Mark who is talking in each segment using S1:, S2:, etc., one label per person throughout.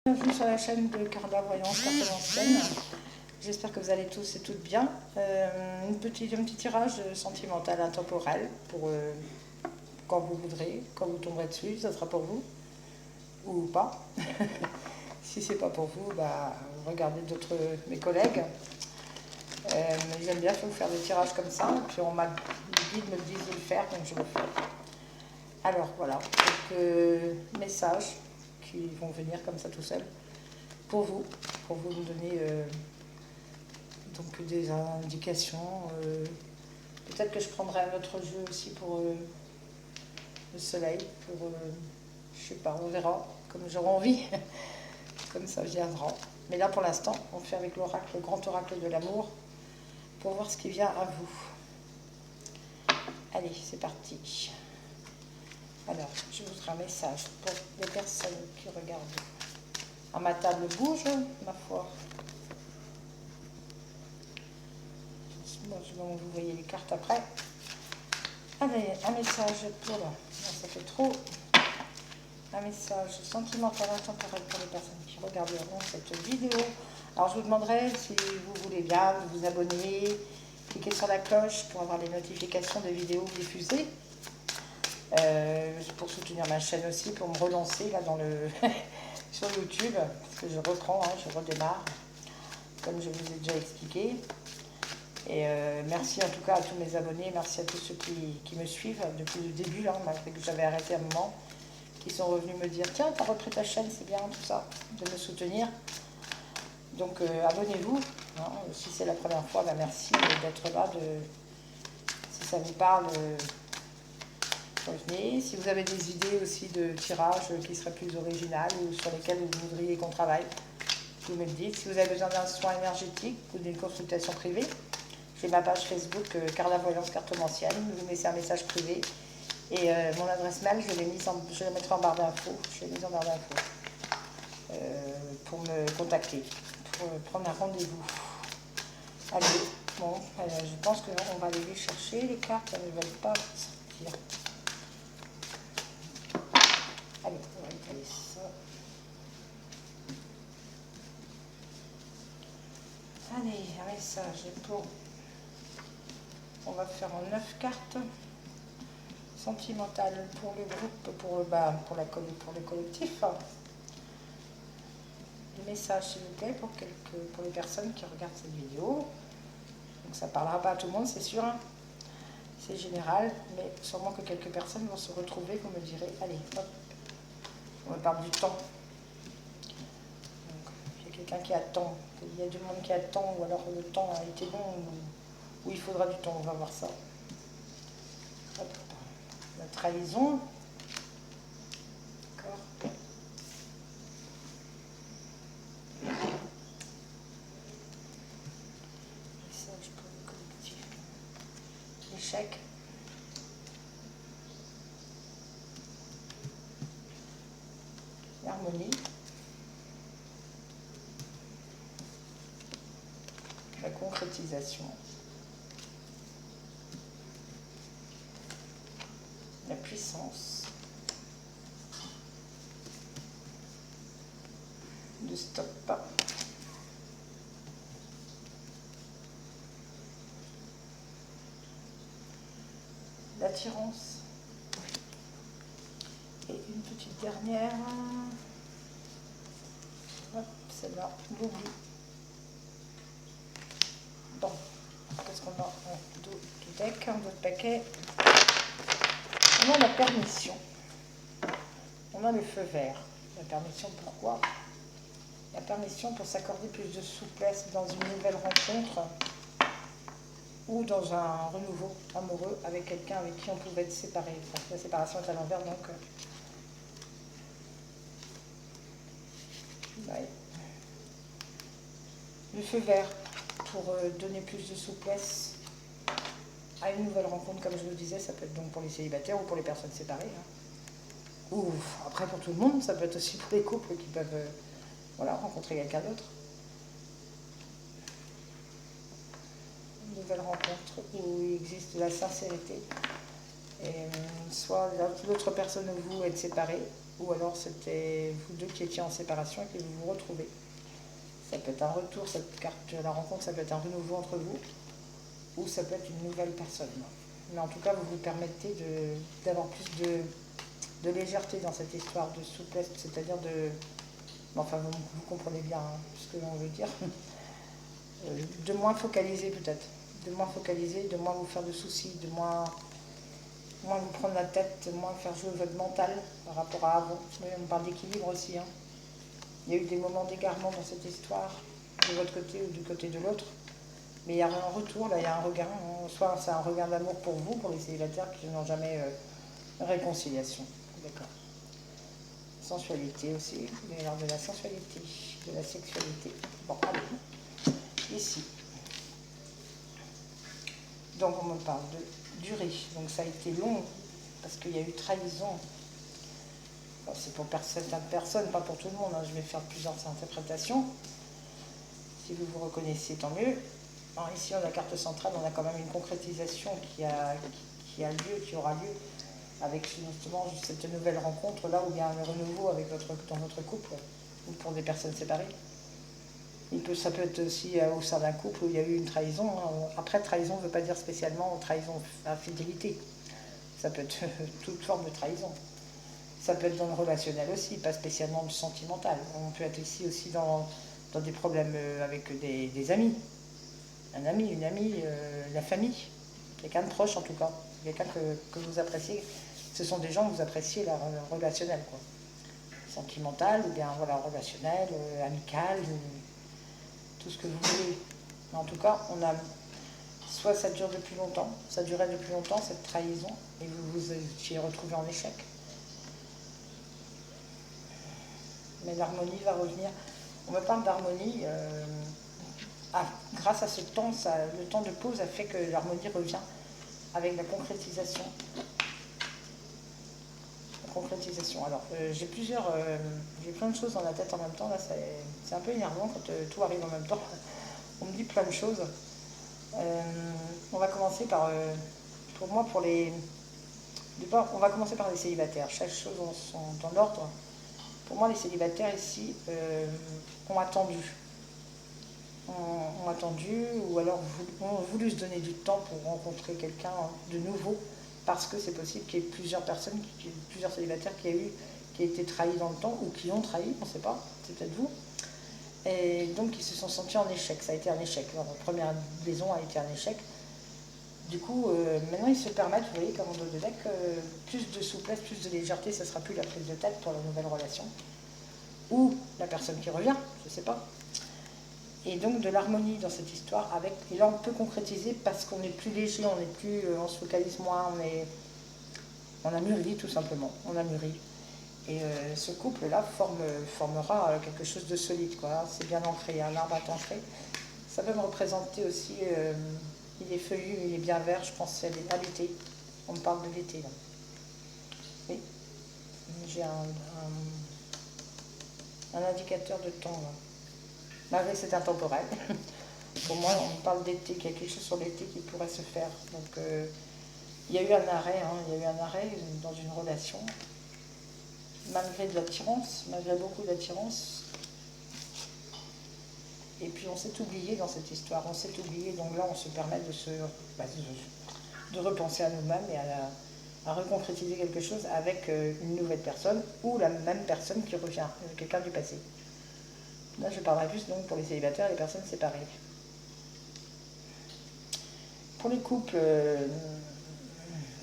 S1: Bienvenue sur la chaîne de Carla Voyance Cartomancienne. J'espère que vous allez tous et toutes bien. Un petit tirage sentimental intemporel pour quand vous voudrez, quand vous tomberez dessus, ça sera pour vous ou pas. Si c'est pas pour vous, bah, regardez d'autres mes collègues. Mais j'aime bien vous faire des tirages comme ça. Et puis les guides me disent de le faire, donc je le fais. Alors voilà, quelques messages qui vont venir comme ça tout seul pour vous me donner donc des indications. Peut-être que je prendrai un autre jeu aussi pour le soleil, pour je sais pas, on verra comme j'aurai envie, comme ça viendra. Mais là pour l'instant, on fait avec l'oracle, le grand oracle de l'amour, pour voir ce qui vient à vous. Allez, c'est parti. Alors, je vous ferai un message pour les personnes qui regardent. Ah, ma table bouge, ma foi. Bon, vous voyez les cartes après. Allez, un message pour là. Non, ça fait trop. Un message sentimental intemporel pour les personnes qui regarderont cette vidéo. Alors, je vous demanderai si vous voulez bien vous abonner, cliquer sur la cloche pour avoir les notifications des vidéos diffusées. Pour soutenir ma chaîne aussi, pour me relancer là dans le sur YouTube, parce que je reprends, hein, je redémarre, comme je vous ai déjà expliqué. Et merci en tout cas à tous mes abonnés, merci à tous ceux qui me suivent depuis le début, là, malgré que j'avais arrêté un moment, qui sont revenus me dire tiens, t'as repris ta chaîne, c'est bien, tout ça, de me soutenir. Donc abonnez-vous, hein, si c'est la première fois, bah, merci d'être là, si ça vous parle. Revenez. Si vous avez des idées aussi de tirages qui seraient plus originales ou sur lesquelles vous voudriez qu'on travaille, vous me le dites. Si vous avez besoin d'un soin énergétique ou d'une consultation privée, j'ai ma page Facebook Carla Voyance Cartomancienne. Vous mettez un message privé et mon adresse mail, je la mettrai en barre d'infos. Je l'ai mise en barre d'infos pour me contacter, pour prendre un rendez-vous. Allez, bon, je pense qu'on va aller les chercher. Les cartes, elles ne veulent pas sortir. Allez, on va étaler ça. Allez, un message pour... On va faire en 9 cartes. Sentimentales pour le groupe, pour le collectif. Des messages, s'il vous plaît, pour les personnes qui regardent cette vidéo. Donc ça ne parlera pas à tout le monde, c'est sûr. Hein. C'est général, mais sûrement que quelques personnes vont se retrouver, vous me direz, allez, hop. On me parle du temps. Il y a quelqu'un qui attend. Il y a du monde qui attend, ou alors le temps a été bon, ou il faudra du temps. On va voir ça. Hop. La trahison. D'accord. Message pour le collectif. L'échec. L'harmonie. La concrétisation. La puissance. Le stop. L'attirance. Et une petite dernière. Hop, celle-là, l'oubli. Bon, qu'est-ce qu'on a en dos du deck, un autre paquet. On a la permission. On a le feu vert. La permission, pourquoi? La permission pour s'accorder plus de souplesse dans une nouvelle rencontre ou dans un renouveau amoureux avec quelqu'un avec qui on pouvait être séparé. Enfin, la séparation est à l'envers, donc... ouais. Le feu vert pour donner plus de souplesse à une nouvelle rencontre, comme je vous le disais, ça peut être donc pour les célibataires ou pour les personnes séparées. Hein. Ou après pour tout le monde, ça peut être aussi pour les couples qui peuvent voilà, rencontrer quelqu'un d'autre. Une nouvelle rencontre où il existe de la sincérité. Et soit l'autre personne ou vous êtes séparés, ou alors c'était vous deux qui étiez en séparation et que vous vous retrouvez. Ça peut être un retour, cette carte de la rencontre, ça peut être un renouveau entre vous, ou ça peut être une nouvelle personne. Mais en tout cas, vous vous permettez d'avoir plus de légèreté dans cette histoire, de souplesse, c'est-à-dire de... Enfin, vous comprenez bien hein, ce que l'on veut dire. De moins focaliser peut-être, de moins focaliser, de moins vous faire de soucis, de moins vous prendre la tête, moins faire jouer votre mental par rapport à avant. Oui, on parle d'équilibre aussi. Hein. Il y a eu des moments d'égarement dans cette histoire, de votre côté ou du côté de l'autre. Mais il y a un retour, là, il y a un regain. Hein. Soit c'est un regain d'amour pour vous, pour les célibataires qui n'ont jamais réconciliation. D'accord. Sensualité aussi, il y a de la sensualité, de la sexualité. Bon, allez, ici. Donc on me parle de durée, donc ça a été long, parce qu'il y a eu trahison. Bon, c'est pour certaines personnes, pas pour tout le monde, hein. Je vais faire plusieurs interprétations. Si vous vous reconnaissez, tant mieux. Alors ici, on a la carte centrale, on a quand même une concrétisation qui a lieu, qui aura lieu, avec justement cette nouvelle rencontre, là où il y a un renouveau avec dans votre couple, ou pour des personnes séparées. Ça peut être aussi au sein d'un couple où il y a eu une trahison. Hein. Après, trahison ne veut pas dire spécialement trahison infidélité. Ça peut être toute forme de trahison. Ça peut être dans le relationnel aussi, pas spécialement le sentimental. On peut être ici aussi dans des problèmes avec des amis. Un ami, une amie, la famille. Quelqu'un de proche en tout cas. Quelqu'un que vous appréciez. Ce sont des gens que vous appréciez leur relationnel, quoi. Sentimental, ou bien voilà, relationnel, amical, tout ce que vous voulez. Mais en tout cas, on a soit ça dure depuis longtemps, ça durait depuis longtemps cette trahison, et vous vous étiez retrouvé en échec. Mais l'harmonie va revenir. On me parle d'harmonie. Grâce à ce temps, le temps de pause a fait que l'harmonie revient avec la concrétisation. Concrétisation. Alors, j'ai plein de choses dans la tête en même temps. Là, c'est un peu énervant quand tout arrive en même temps. On me dit plein de choses. On va commencer par, pour moi, on va commencer par les célibataires. Chaque chose dans l'ordre. Pour moi, les célibataires ici ont attendu. Ont attendu, ou alors ont voulu se donner du temps pour rencontrer quelqu'un de nouveau, parce que c'est possible qu'il y ait plusieurs personnes, plusieurs célibataires qui aient été trahis dans le temps, ou qui ont trahi, on ne sait pas, c'est peut-être vous. Et donc ils se sont sentis en échec, ça a été un échec. Leur première liaison a été un échec. Du coup, maintenant ils se permettent, vous voyez, comme on donne de deck, plus de souplesse, plus de légèreté, ce ne sera plus la prise de tête pour la nouvelle relation. Ou la personne qui revient, je ne sais pas. Et donc de l'harmonie dans cette histoire, et là on peut concrétiser parce qu'on est plus léger, on se focalise moins, on a mûri tout simplement, on a mûri. Et ce couple-là formera quelque chose de solide, quoi. C'est bien ancré, un arbre est ancré. Ça peut me représenter aussi, il est feuillu, il est bien vert, je pense que c'est à l'été. On me parle de l'été là. Oui, j'ai un indicateur de temps là. Malgré que c'est intemporel. Pour moi, on parle d'été, qu'il y a quelque chose sur l'été qui pourrait se faire. Donc, il y a eu un arrêt, dans une relation, malgré de l'attirance, malgré beaucoup d'attirance. Et puis, on s'est oublié dans cette histoire, on s'est oublié. Donc là, on se permet de repenser à nous-mêmes et à reconcrétiser quelque chose avec une nouvelle personne ou la même personne qui revient, quelqu'un du passé. Là, je parlerai plus donc pour les célibataires et les personnes séparées. Pour les couples,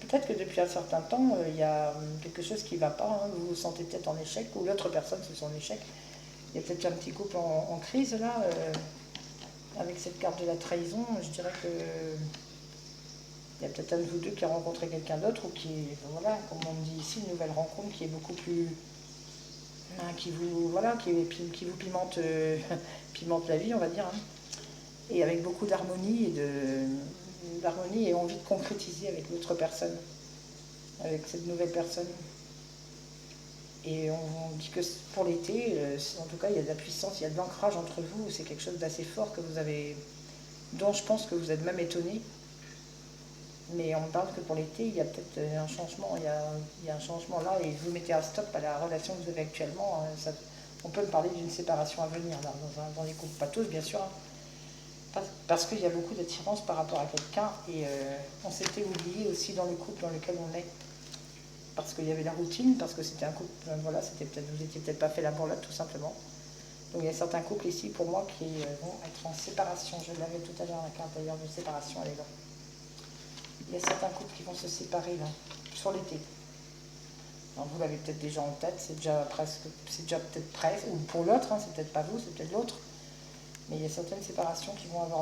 S1: peut-être que depuis un certain temps, il y a quelque chose qui ne va pas. Hein, vous vous sentez peut-être en échec, ou l'autre personne se sent en échec. Il y a peut-être un petit couple en crise, là. Avec cette carte de la trahison, je dirais que il y a peut-être un de vous deux qui a rencontré quelqu'un d'autre, ou qui, voilà, comme on me dit ici, une nouvelle rencontre qui est beaucoup plus... qui vous pimente, pimente la vie, on va dire, hein. Et avec beaucoup d'harmonie et envie de concrétiser avec l'autre personne, avec cette nouvelle personne. Et on dit que pour l'été, en tout cas, il y a de la puissance, il y a de l'ancrage entre vous, c'est quelque chose d'assez fort que vous avez, dont je pense que vous êtes même étonné. Mais on parle que pour l'été, il y a peut-être un changement, il y a un changement là, et vous mettez un stop à la relation que vous avez actuellement. On peut me parler d'une séparation à venir là, dans les couples, pas tous bien sûr, hein. Parce qu'il y a beaucoup d'attirance par rapport à quelqu'un, et on s'était oublié aussi dans le couple dans lequel on est. Parce qu'il y avait la routine, parce que c'était un couple, voilà, vous n'étiez peut-être pas fait la bourlotte tout simplement. Donc il y a certains couples ici pour moi qui vont être en séparation. Je l'avais tout à l'heure, la carte d'ailleurs de séparation, elle est là. Il y a certains couples qui vont se séparer là, sur l'été. Alors, vous l'avez peut-être déjà en tête, c'est déjà peut-être prêt, ou pour l'autre, hein, c'est peut-être pas vous, c'est peut-être l'autre. Mais il y a certaines séparations qui vont avoir